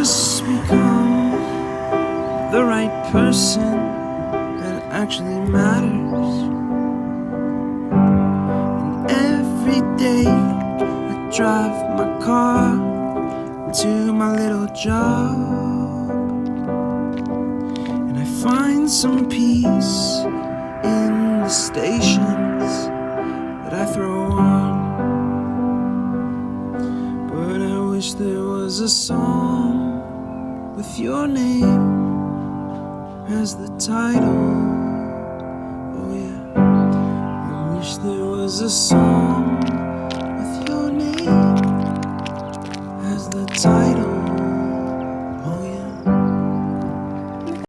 just become the right person that actually matters. And every day I drive my car to my little job, and I find some peace in the stations that I throw on. But I wish there was a song with your name as the title. Oh yeah, I wish there was a song with your name as the title.